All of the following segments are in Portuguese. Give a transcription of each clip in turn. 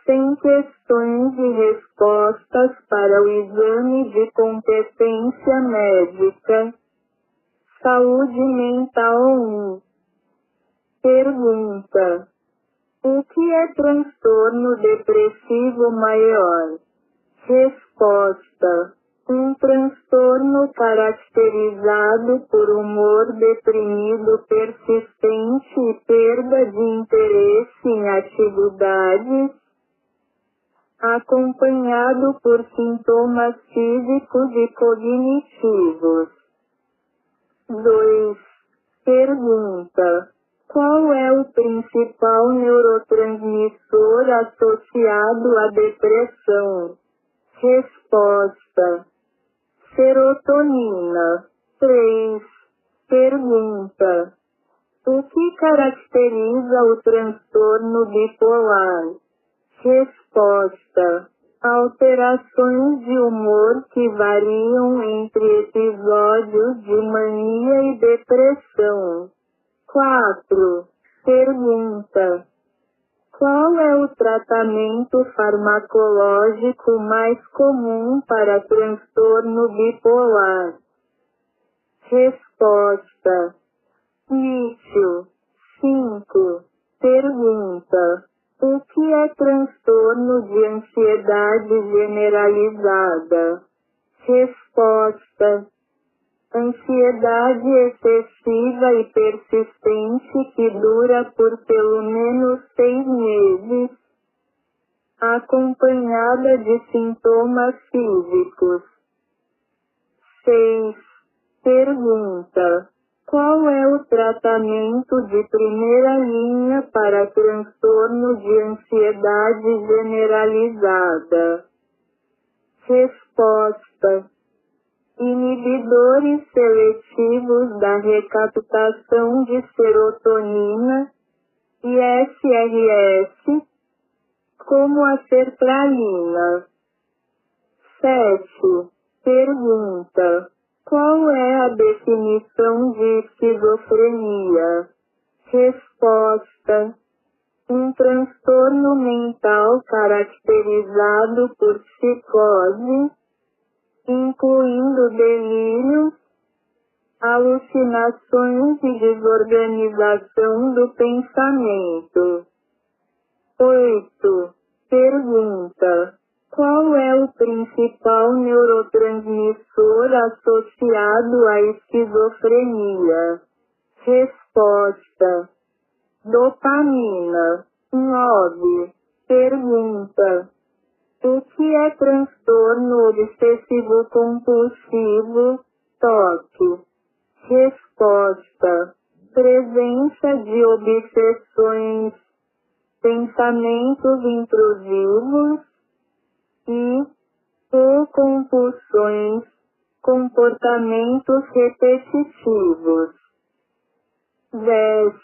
sem questões e respostas para o exame de competência médica. Saúde mental 1. Pergunta: o que é transtorno depressivo maior? Resposta: um transtorno caracterizado por humor deprimido persistente e perda de interesse em atividades, acompanhado por sintomas físicos e cognitivos. 2. Pergunta: qual é o principal neurotransmissor associado à depressão? Resposta: serotonina. 3. Pergunta: o que caracteriza o transtorno bipolar? Resposta: alterações de humor que variam entre episódios de mania e depressão. 4. Pergunta: qual é o tratamento farmacológico mais comum para transtorno bipolar? Resposta: lítio. 5. Pergunta: o que é transtorno de ansiedade generalizada? Resposta: ansiedade excessiva e persistente que dura por pelo menos 6 meses, acompanhada de sintomas físicos. 6. Pergunta: qual é o tratamento de primeira linha para transtorno de ansiedade generalizada? Resposta: inibidores seletivos da recaptação de serotonina, ISRS, como a sertralina. 7. Pergunta: qual é a definição de esquizofrenia? Resposta: um transtorno mental caracterizado por psicose, incluindo delírios, alucinações e desorganização do pensamento. 8. Pergunta: qual é o principal neurotransmissor associado à esquizofrenia? Resposta: dopamina. 9. Pergunta: o que é transtorno obsessivo-compulsivo, TOC? Resposta: presença de obsessões, pensamentos intrusivos ou compulsões, comportamentos repetitivos. 10.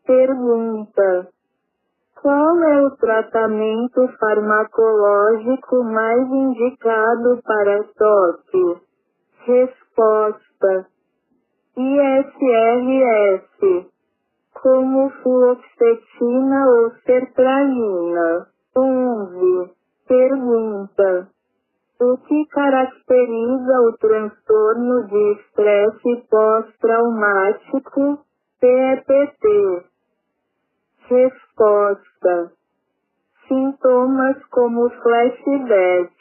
Pergunta: qual é o tratamento farmacológico mais indicado para TOC? Resposta: ISRS, como fluoxetina ou sertralina. 11. Pergunta: o que caracteriza o transtorno de estresse pós-traumático, TEPT? Resposta: sintomas como flashbacks,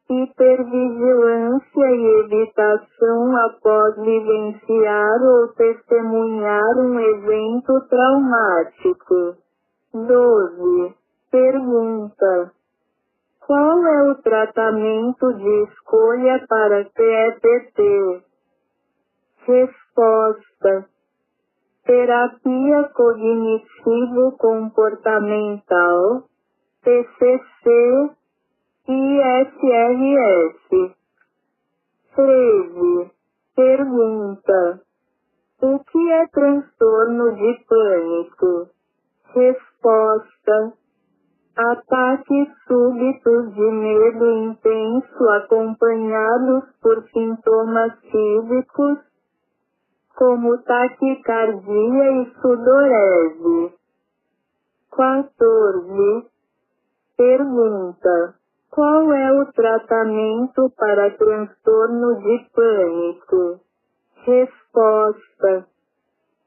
hipervigilância e evitação após vivenciar ou testemunhar um evento traumático. 12. Pergunta: qual é o tratamento de escolha para TEPT? Resposta: terapia cognitivo-comportamental, TCC, ISRS. 13. Pergunta: o que é transtorno de pânico? Resposta: ataques súbitos de medo intenso acompanhados por sintomas físicos, como taquicardia e sudorese. 14. Pergunta: qual é o tratamento para transtorno de pânico? Resposta: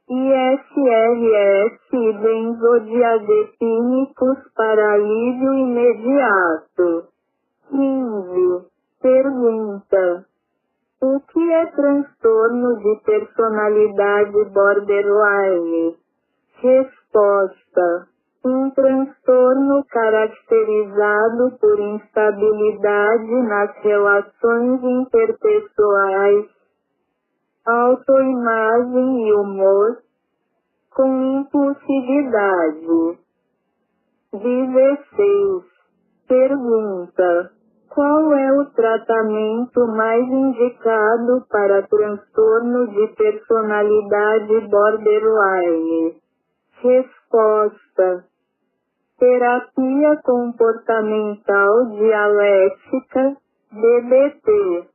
ISRS e benzodiazepínicos para alívio imediato. 15. Pergunta: o que é transtorno de personalidade borderline? Resposta: um transtorno caracterizado por instabilidade nas relações interpessoais, autoimagem e humor, com impulsividade. 16. Pergunta: qual é o tratamento mais indicado para transtorno de personalidade borderline? Resposta: terapia comportamental dialética, DBT.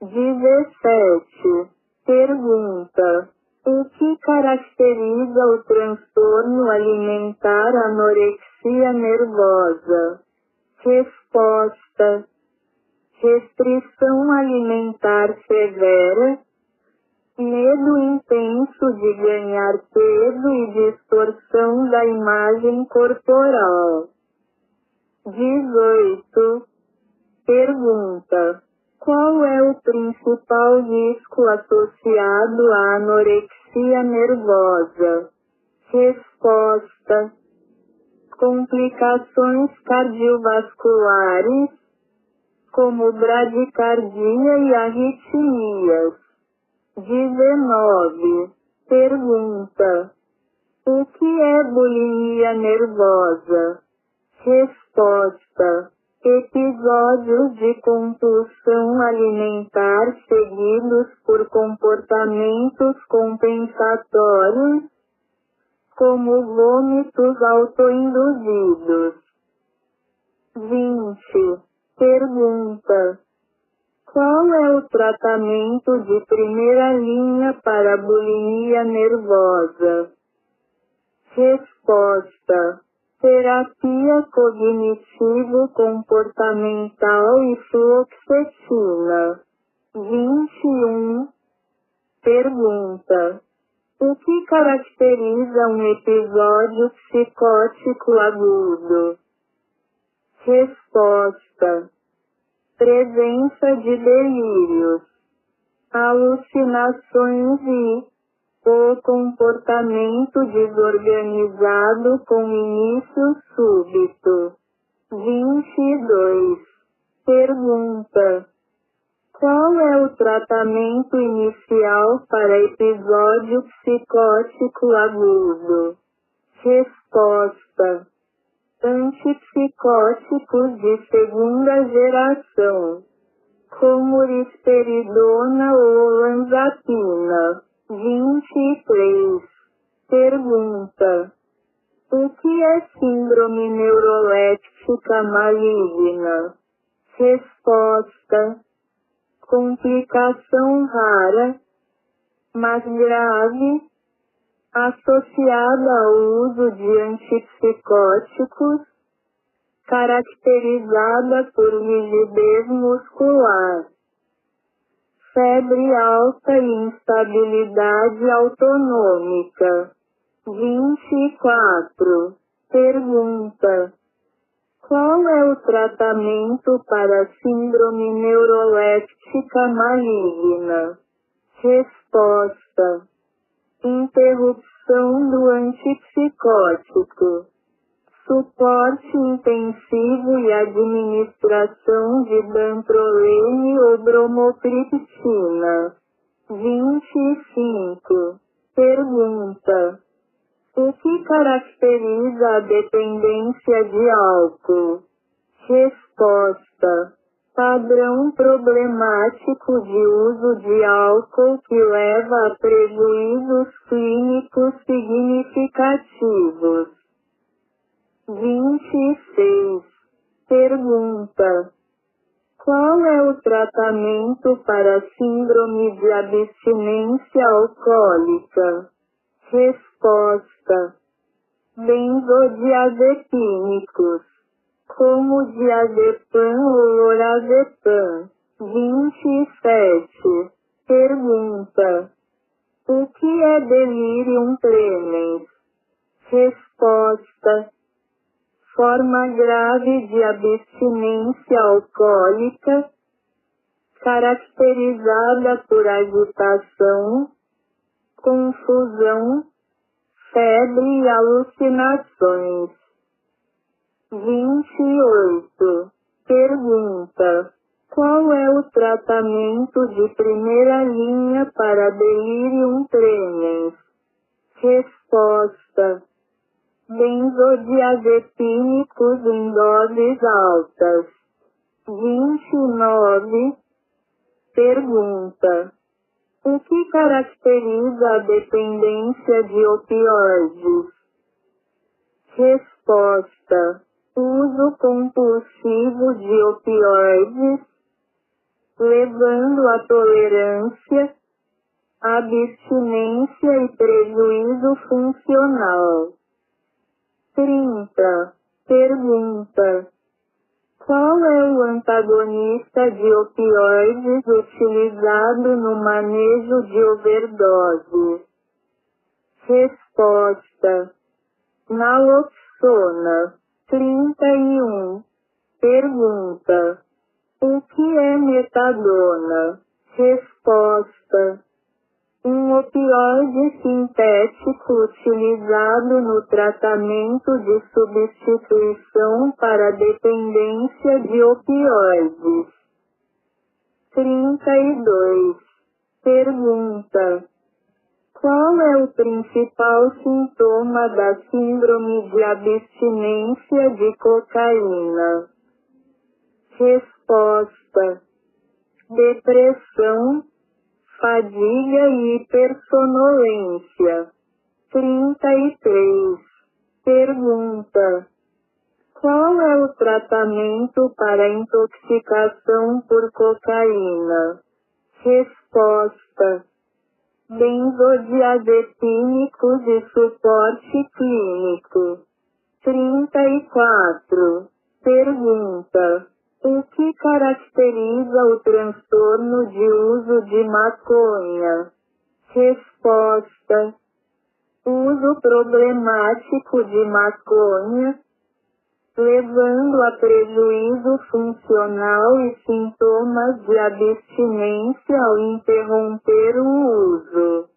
17. Pergunta: o que caracteriza o transtorno alimentar anorexia nervosa? Resposta: restrição alimentar severa, medo intenso de ganhar peso e distorção da imagem corporal. 18. Pergunta: qual é o principal risco associado à anorexia nervosa? Resposta: complicações cardiovasculares, como bradicardia e arritmias. 19. Pergunta: o que é bulimia nervosa? Resposta: episódios de compulsão alimentar seguidos por comportamentos compensatórios, como vômitos autoinduzidos. 20. Pergunta: qual é o tratamento de primeira linha para bulimia nervosa? Resposta: terapia cognitivo-comportamental e fluoxetina. 21. Pergunta: o que caracteriza um episódio psicótico agudo? Resposta: presença de delírios, alucinações ou comportamento desorganizado com início súbito. 22. Pergunta: qual é o tratamento inicial para episódio psicótico agudo? Resposta: antipsicóticos de segunda geração, como risperidona ou olanzapina. 23. Pergunta: o que é síndrome neuroléptica maligna? Resposta: complicação rara, mas grave, associada ao uso de antipsicóticos, caracterizada por rigidez muscular, febre alta e instabilidade autonômica. 24. Pergunta: qual é o tratamento para síndrome neuroléptica maligna? Resposta: interrupção do antipsicótico, suporte intensivo e administração de dantrolene ou bromocriptina. 25. Pergunta: o que caracteriza a dependência de álcool? Resposta: padrão problemático de uso de álcool que leva a prejuízos clínicos significativos. 26. Pergunta: qual é o tratamento para síndrome de abstinência alcoólica? Resposta: benzodiazepínicos, como diazepam ou lorazepam. 27. Pergunta: o que é delirium tremens? Resposta: forma grave de abstinência alcoólica, caracterizada por agitação, confusão, febre e alucinações. 28. Pergunta: qual é o tratamento de primeira linha para delirium tremens? Resposta: benzodiazepínicos em doses altas. 29. Pergunta: o que caracteriza a dependência de opioides? Resposta: uso compulsivo de opioides, levando à tolerância, abstinência e prejuízo funcional. 30. Pergunta: qual é o antagonista de opioides utilizado no manejo de overdose? Resposta: naloxona. 31. Pergunta: o que é metadona? Resposta: um opioide sintético utilizado no tratamento de substituição para dependência de opioides. 32. Pergunta: qual é o principal sintoma da síndrome de abstinência de cocaína? Resposta: depressão, fadiga e hipersonolência. 33. Pergunta: qual é o tratamento para intoxicação por cocaína? Resposta: benzodiazepínicos e suporte clínico. 34. Pergunta: o que caracteriza o transtorno de uso de maconha? Resposta: uso problemático de maconha, levando a prejuízo funcional e sintomas de abstinência ao interromper o uso.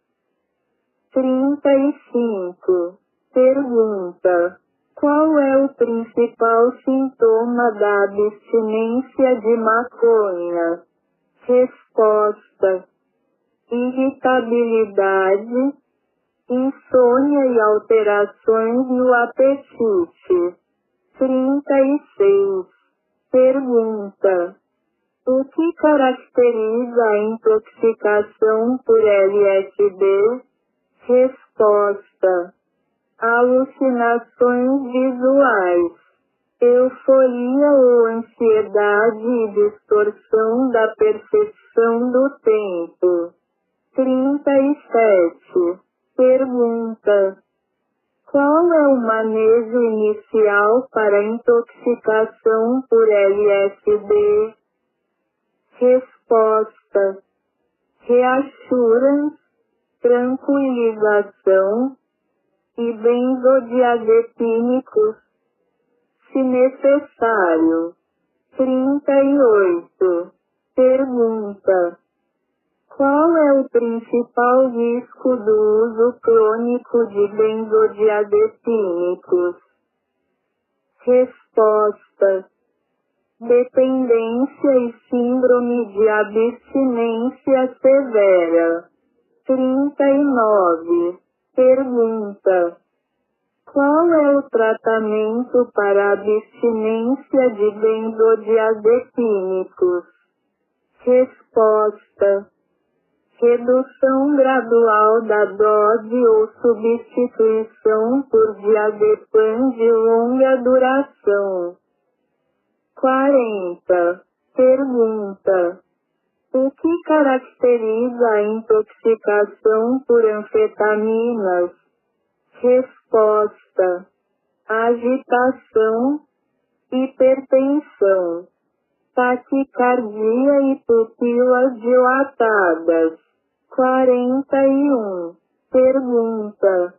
35. Pergunta: qual é o principal sintoma da abstinência de maconha? Resposta: irritabilidade, insônia e alterações no apetite. 36. Pergunta: o que caracteriza a intoxicação por LSD? Resposta: alucinações visuais, euforia ou ansiedade e distorção da percepção do tempo. 37. Pergunta: qual é o manejo inicial para intoxicação por LSD? Resposta: reassurance, tranquilização e benzodiazepínicos, se necessário. 38. Pergunta: qual é o principal risco do uso crônico de benzodiazepínicos? Resposta: dependência e síndrome de abstinência severa. 39. Pergunta: qual é o tratamento para abstinência de benzodiazepínicos? Resposta: redução gradual da dose ou substituição por diazepam de longa duração. 40. Pergunta: o que caracteriza a intoxicação por anfetaminas? Resposta: agitação, hipertensão, taquicardia e pupilas dilatadas. 41. Pergunta: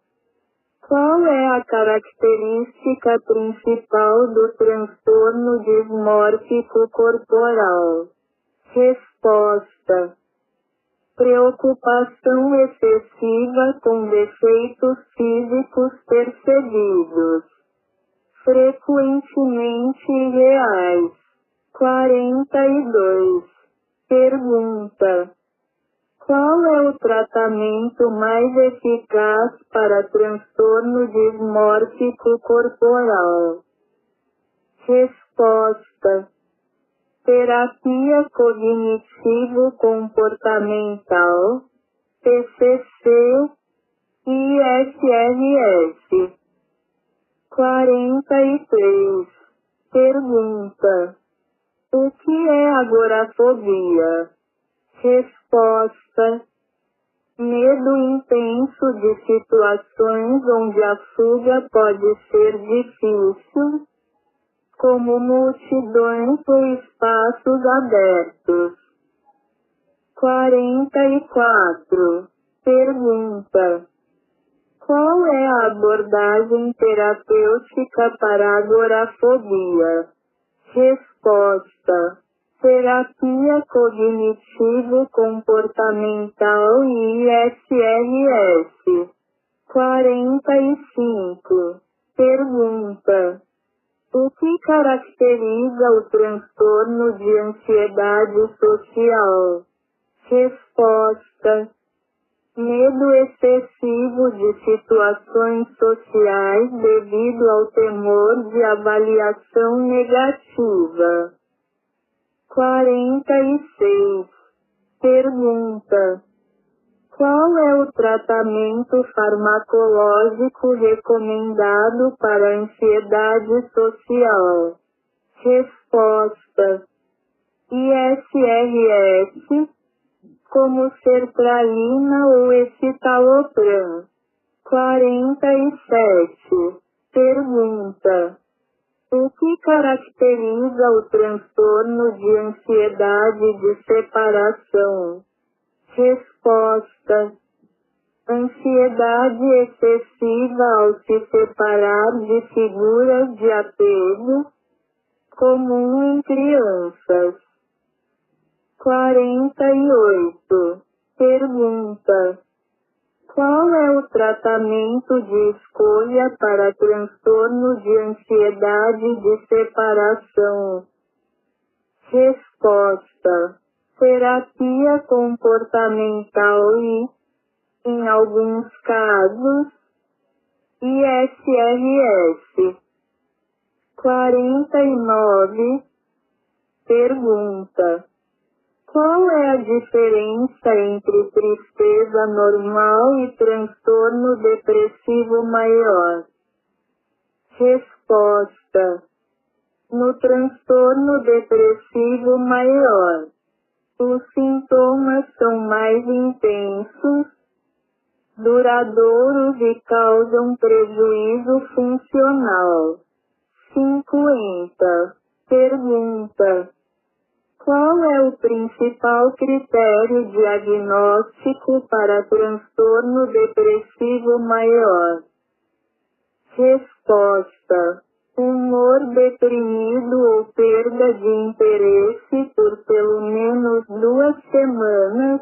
qual é a característica principal do transtorno dismórfico corporal? Resposta: preocupação excessiva com defeitos físicos percebidos, frequentemente irreais. 42. Pergunta: qual é o tratamento mais eficaz para transtorno dismórfico corporal? Resposta: terapia cognitivo-comportamental, TCC e IFRS. 43. Pergunta: o que é agorafobia? Resposta: medo intenso de situações onde a fuga pode ser difícil, como multidões ou espaços abertos. 44. Pergunta: qual é a abordagem terapêutica para a agorafobia? Resposta: terapia cognitivo-comportamental e IFRS. 45. Pergunta: o que caracteriza o transtorno de ansiedade social? Resposta: medo excessivo de situações sociais devido ao temor de avaliação negativa. 46. Pergunta: qual é o tratamento farmacológico recomendado para a ansiedade social? Resposta: ISRS, como sertralina ou escitalopram. 47. Pergunta: o que caracteriza o transtorno de ansiedade de separação? Resposta: ansiedade excessiva ao se separar de figuras de apego, comum em crianças. 48. Pergunta: qual é o tratamento de escolha para transtorno de ansiedade de separação? Resposta: terapia comportamental e, em alguns casos, ISRS. 49. Pergunta: qual é a diferença entre tristeza normal e transtorno depressivo maior? Resposta: no transtorno depressivo maior, os sintomas são mais intensos, duradouros e causam prejuízo funcional. 50. Pergunta: qual é o principal critério diagnóstico para transtorno depressivo maior? Resposta: humor deprimido ou perda de interesse por pelo menos 2 semanas,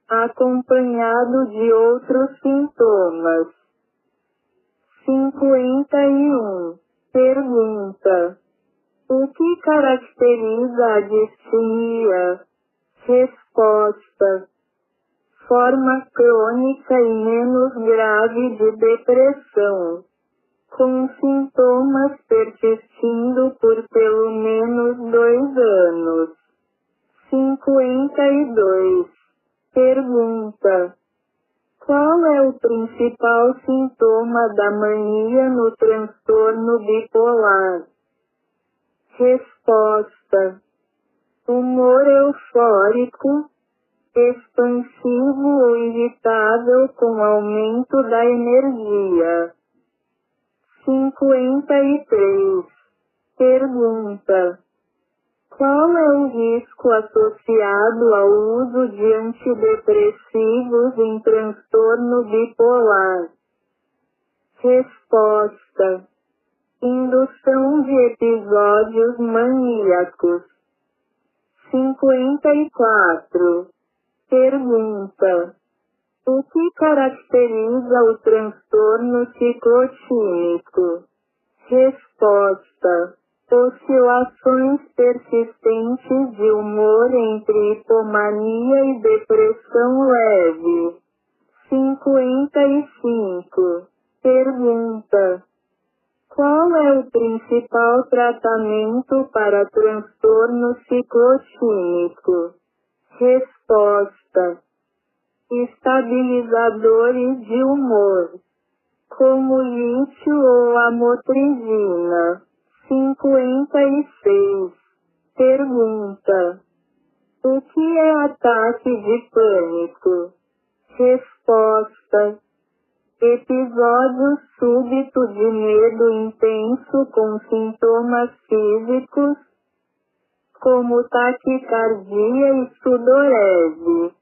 acompanhado de outros sintomas. 51. Pergunta: o que caracteriza a distimia? Resposta: forma crônica e menos grave de depressão, com sintomas persistindo por pelo menos 2 anos. 52. Pergunta: qual é o principal sintoma da mania no transtorno bipolar? Resposta: humor eufórico, expansivo ou irritável com aumento da energia. 53. Pergunta: qual é o risco associado ao uso de antidepressivos em transtorno bipolar? Resposta: indução de episódios maníacos. 54. Pergunta: o que caracteriza o transtorno ciclotímico? Resposta: oscilações persistentes de humor entre hipomania e depressão leve. 55. Pergunta: qual é o principal tratamento para transtorno ciclotímico? Resposta: estabilizadores de humor, como lítio ou amotrigina. 56. Pergunta: o que é ataque de pânico? Resposta: episódio súbito de medo intenso com sintomas físicos, como taquicardia e sudorese.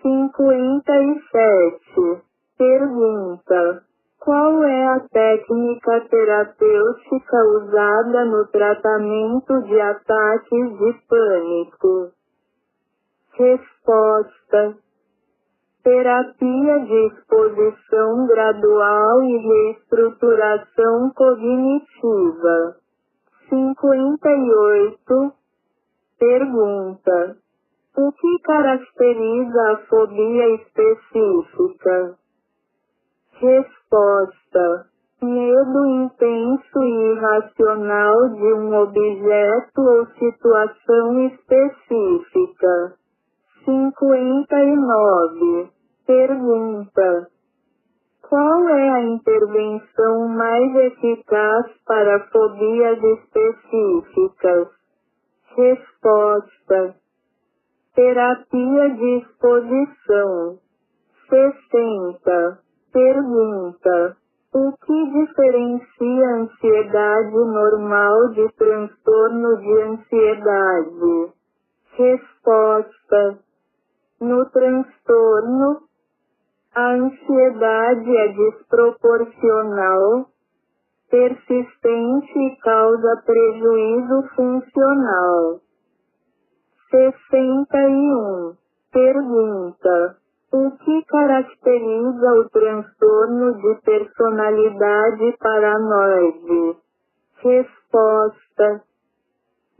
57. Pergunta: qual é a técnica terapêutica usada no tratamento de ataques de pânico? Resposta: terapia de exposição gradual e reestruturação cognitiva. 58. Pergunta: o que caracteriza a fobia específica? Resposta: medo intenso e irracional de um objeto ou situação específica. 59. Pergunta: qual é a intervenção mais eficaz para fobias específicas? Resposta: terapia de exposição. 60. Pergunta: o que diferencia a ansiedade normal de transtorno de ansiedade? Resposta: no transtorno, a ansiedade é desproporcional, persistente e causa prejuízo funcional. 61. Pergunta: o que caracteriza o transtorno de personalidade paranoide? Resposta: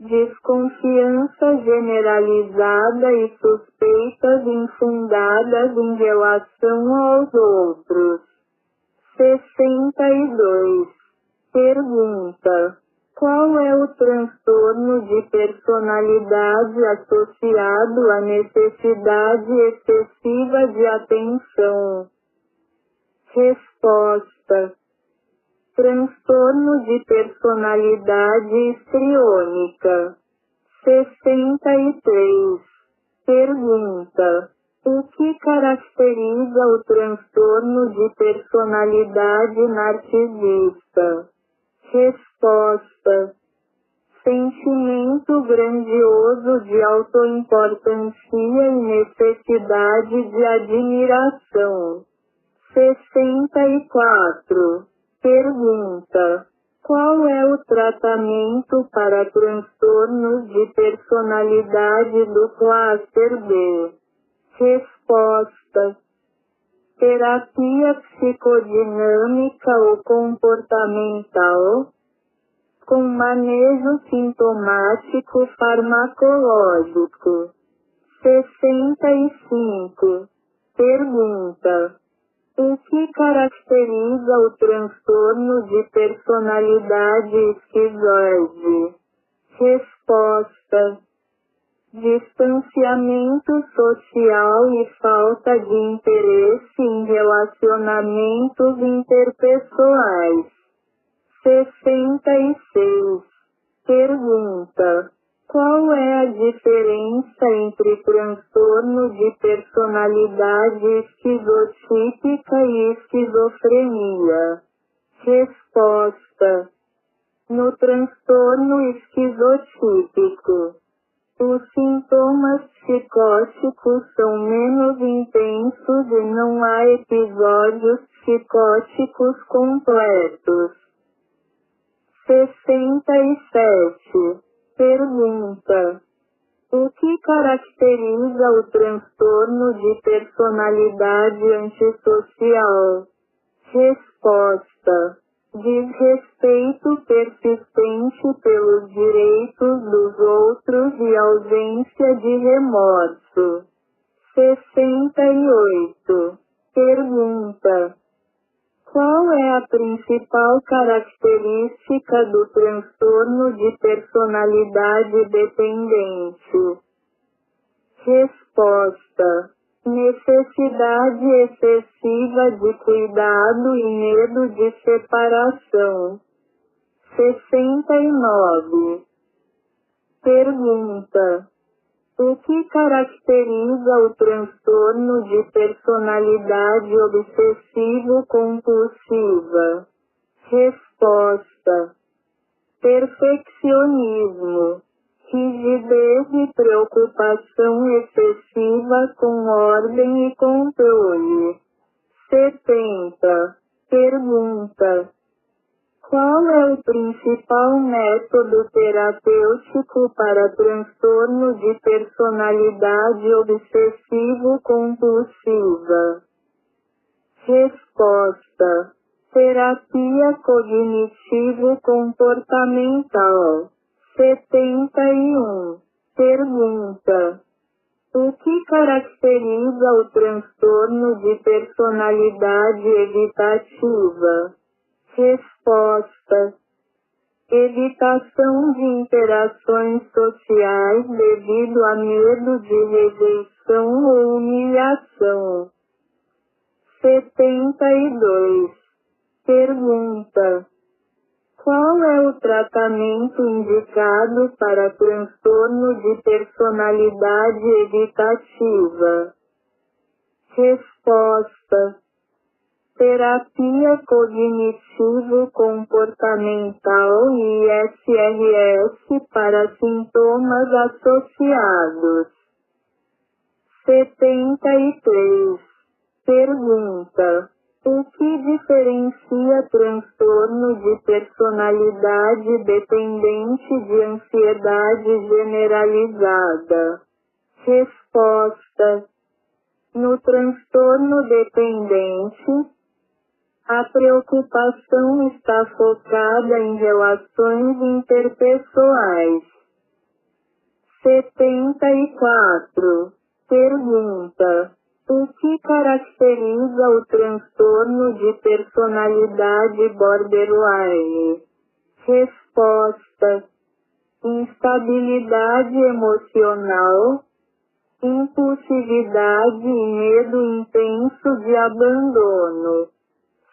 desconfiança generalizada e suspeitas infundadas em relação aos outros. 62. Pergunta: qual é o transtorno de personalidade associado à necessidade excessiva de atenção? Resposta: transtorno de personalidade histriônica. 63. Pergunta: o que caracteriza o transtorno de personalidade narcisista? Resposta: sentimento grandioso de autoimportância e necessidade de admiração. 64. Pergunta: qual é o tratamento para transtornos de personalidade do cluster B? Resposta: terapia psicodinâmica ou comportamental, com manejo sintomático farmacológico. 65. Pergunta: o que caracteriza o transtorno de personalidade esquizoide? Resposta: distanciamento social e falta de interesse em relacionamentos interpessoais. 66. Pergunta: qual é a diferença entre transtorno de personalidade esquizotípica e esquizofrenia? Resposta: No transtorno esquizotípico, os sintomas psicóticos são menos intensos e não há episódios psicóticos completos. 67. Pergunta: o que caracteriza o transtorno de personalidade antissocial? Resposta: desrespeito persistente pelos direitos dos outros e ausência de remorso. 68. Pergunta: qual é a principal característica do transtorno de personalidade dependente? Resposta: necessidade excessiva de cuidado e medo de separação. 69. Pergunta: o que caracteriza o transtorno de personalidade obsessivo-compulsiva? Resposta: perfeccionismo, rigidez e preocupação excessiva com ordem e controle. 70. Pergunta: qual é o principal método terapêutico para transtorno de personalidade obsessivo-compulsiva? Resposta: terapia cognitivo-comportamental. 71. Pergunta: o que caracteriza o transtorno de personalidade evitativa? Resposta: evitação de interações sociais devido a medo de rejeição ou humilhação. 72. Pergunta: qual é o tratamento indicado para transtorno de personalidade evitativa? Resposta: terapia cognitivo-comportamental e ISRS para sintomas associados. 73. Pergunta: o que diferencia transtorno de personalidade dependente de ansiedade generalizada? Resposta: no transtorno dependente, a preocupação está focada em relações interpessoais. 74. Pergunta: o que caracteriza o transtorno de personalidade borderline? Resposta: instabilidade emocional, impulsividade e medo intenso de abandono.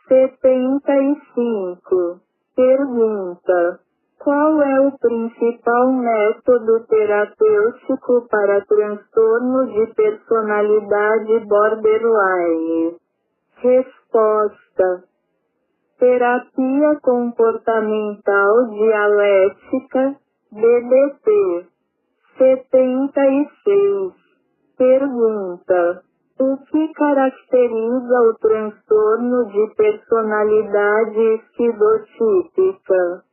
75. Pergunta: qual é o principal método terapêutico para transtorno de personalidade borderline? Resposta: terapia comportamental dialética, DBT. 76. Pergunta: o que caracteriza o transtorno de personalidade esquizotípica?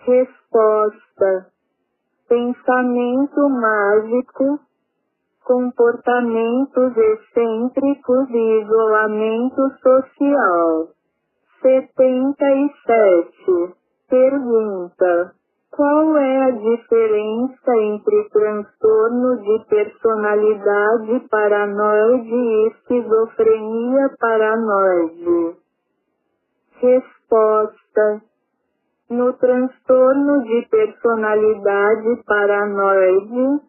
Resposta: pensamento mágico, comportamentos excêntricos e isolamento social. 77. Pergunta: qual é a diferença entre transtorno de personalidade paranoide e esquizofrenia paranoide? Resposta: no transtorno de personalidade paranoide,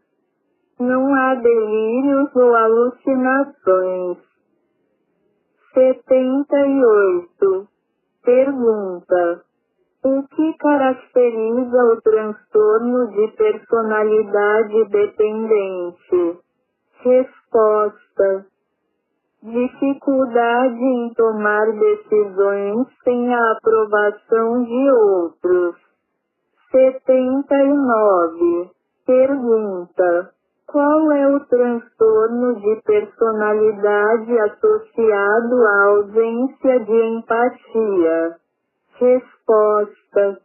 não há delírios ou alucinações. 78. Pergunta: o que caracteriza o transtorno de personalidade dependente? Resposta: dificuldade em tomar decisões sem a aprovação de outros. 79. Pergunta: qual é o transtorno de personalidade associado à ausência de empatia? Resposta: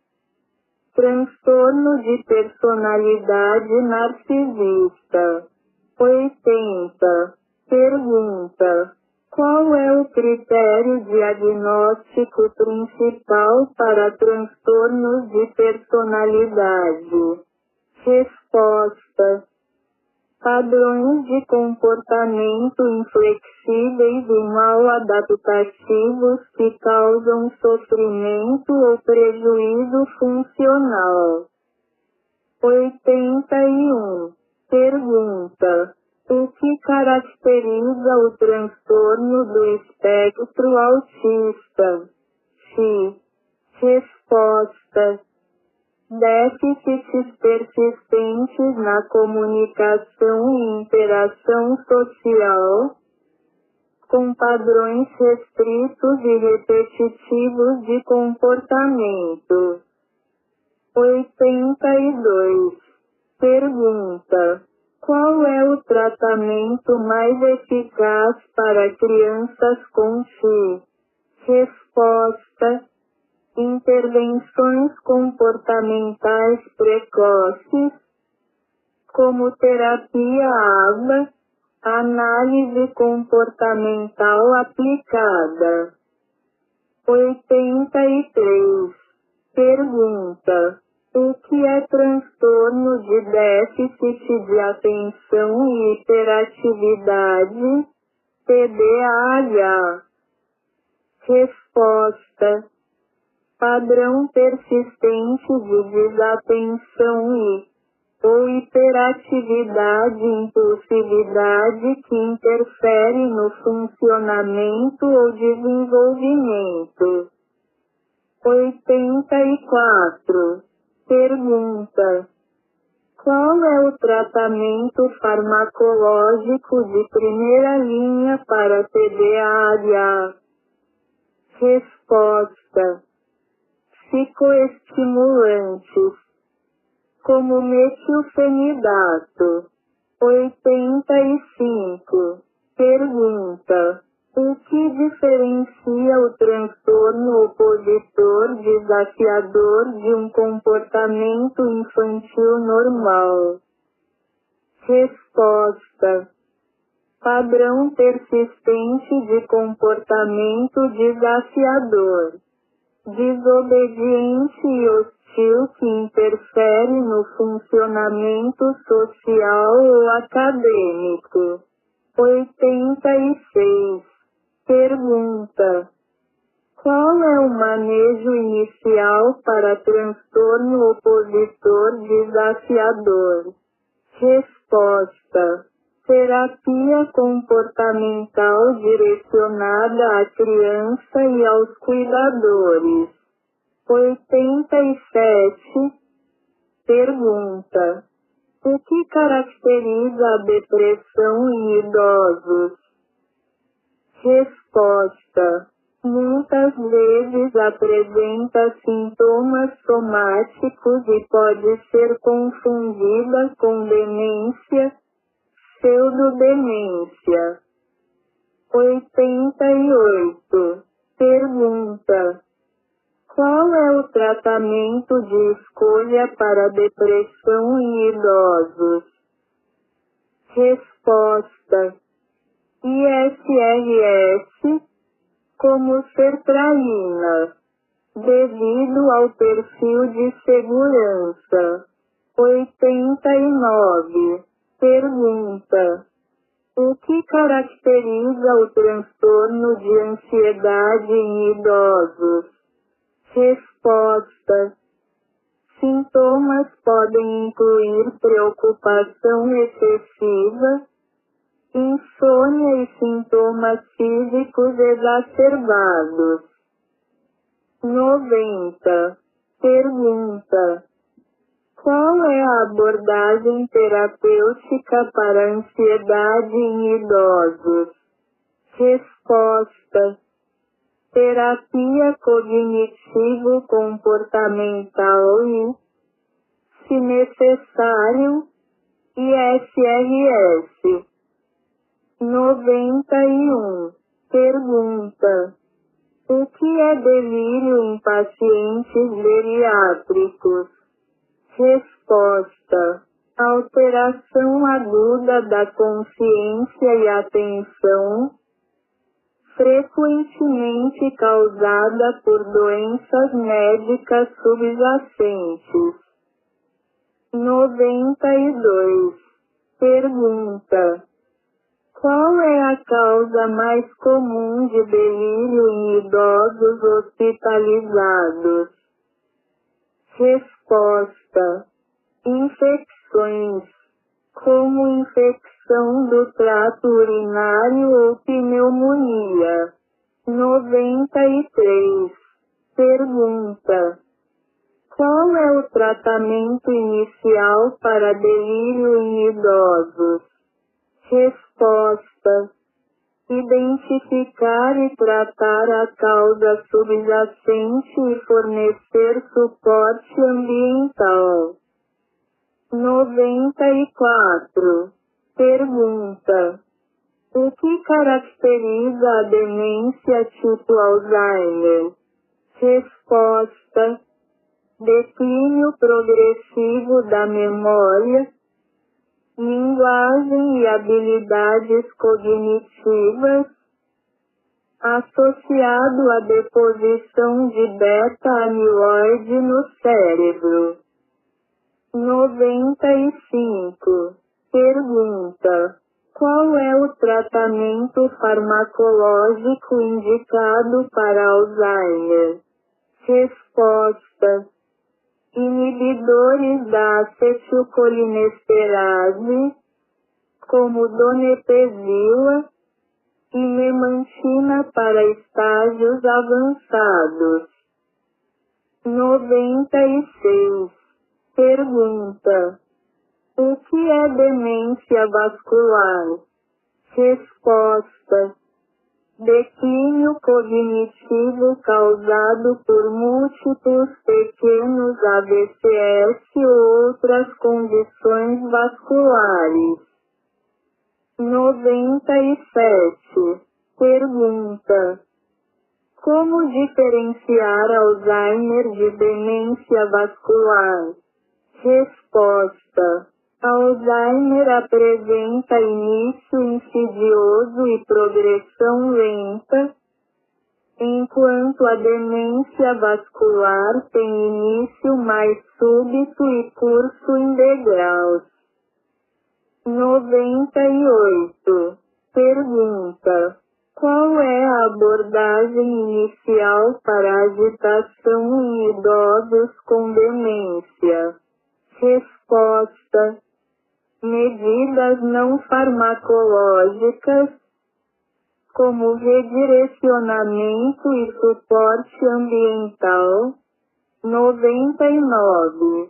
transtorno de personalidade narcisista. 80. Pergunta: qual é o critério diagnóstico principal para transtornos de personalidade? Resposta: padrões de comportamento inflexíveis e mal adaptativos que causam sofrimento ou prejuízo funcional. 81. Pergunta: o que caracteriza o transtorno do espectro autista? X. Resposta: déficits persistentes na comunicação e interação social, com padrões restritos e repetitivos de comportamento. 82. Pergunta: qual é o tratamento mais eficaz para crianças com X? Resposta: intervenções comportamentais precoces, como terapia ABA, análise comportamental aplicada. 83. Pergunta: o que é transtorno de déficit de atenção e hiperatividade, TDAH? Resposta: padrão persistente de desatenção ou hiperatividade e impulsividade que interfere no funcionamento ou desenvolvimento. 84. Pergunta: qual é o tratamento farmacológico de primeira linha para TDAH? Resposta: psicoestimulantes, como metilfenidato. 85. Pergunta: o que diferencia o transtorno opositor desafiador de um comportamento infantil normal? Resposta: padrão persistente de comportamento desafiador, desobediente e hostil que interfere no funcionamento social ou acadêmico. 86. Pergunta: qual é o manejo inicial para transtorno opositor desafiador? Resposta: terapia comportamental direcionada à criança e aos cuidadores. 87. Pergunta: o que caracteriza a depressão em idosos? Resposta: muitas vezes apresenta sintomas somáticos e pode ser confundida com demência, pseudodemência. 88. Pergunta: qual é o tratamento de escolha para depressão em idosos? Resposta: ISRS, como sertralina, devido ao perfil de segurança. 89. Pergunta: o que caracteriza o transtorno de ansiedade em idosos? Resposta: sintomas podem incluir preocupação excessiva, insônia e sintomas físicos exacerbados. 90. Pergunta: qual é a abordagem terapêutica para ansiedade em idosos? Resposta: terapia cognitivo-comportamental e se necessário, ISRS. 91. Pergunta: o que é delírio em pacientes geriátricos? Resposta: alteração aguda da consciência e atenção, frequentemente causada por doenças médicas subjacentes. 92. Pergunta: qual é a causa mais comum de delírio em idosos hospitalizados? Resposta: infecções, como infecção do trato urinário ou pneumonia. 93. Pergunta: qual é o tratamento inicial para delírio em idosos? Resposta: identificar e tratar a causa subjacente e fornecer suporte ambiental. 94. Pergunta: o que caracteriza a demência tipo Alzheimer? Resposta: declínio progressivo da memória, linguagem e habilidades cognitivas, associado à deposição de beta-amiloide no cérebro. 95. Pergunta: qual é o tratamento farmacológico indicado para Alzheimer? Resposta: inibidores da acetilcolinesterase, como donepezila e memantina para estágios avançados. 96. Pergunta: o que é demência vascular? Resposta: declínio cognitivo causado por múltiplos pequenos AVCs ou outras condições vasculares. 97. Pergunta: como diferenciar Alzheimer de demência vascular? Resposta: Alzheimer apresenta início insidioso e progressão lenta, enquanto a demência vascular tem início mais súbito e curso em degraus. 98. Pergunta: qual é a abordagem inicial para a agitação em idosos com demência? Resposta: medidas não farmacológicas, como redirecionamento e suporte ambiental. 99.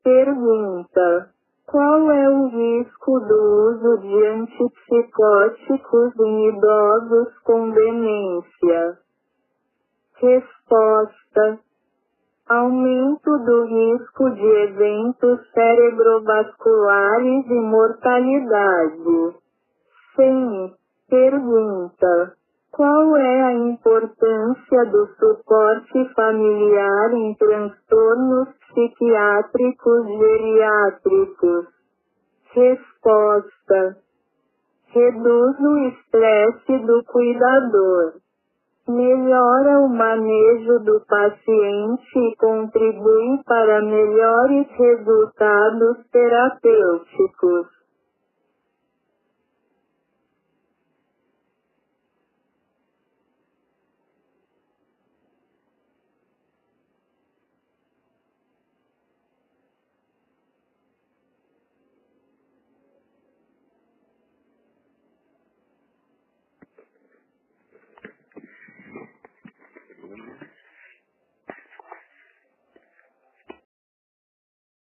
Pergunta: qual é o risco do uso de antipsicóticos em idosos com demência? Resposta: aumento do risco de eventos cerebrovasculares e mortalidade. 100. Pergunta: qual é a importância do suporte familiar em transtornos psiquiátricos geriátricos? Resposta: reduz o estresse do cuidador, melhora o manejo do paciente e contribui para melhores resultados terapêuticos.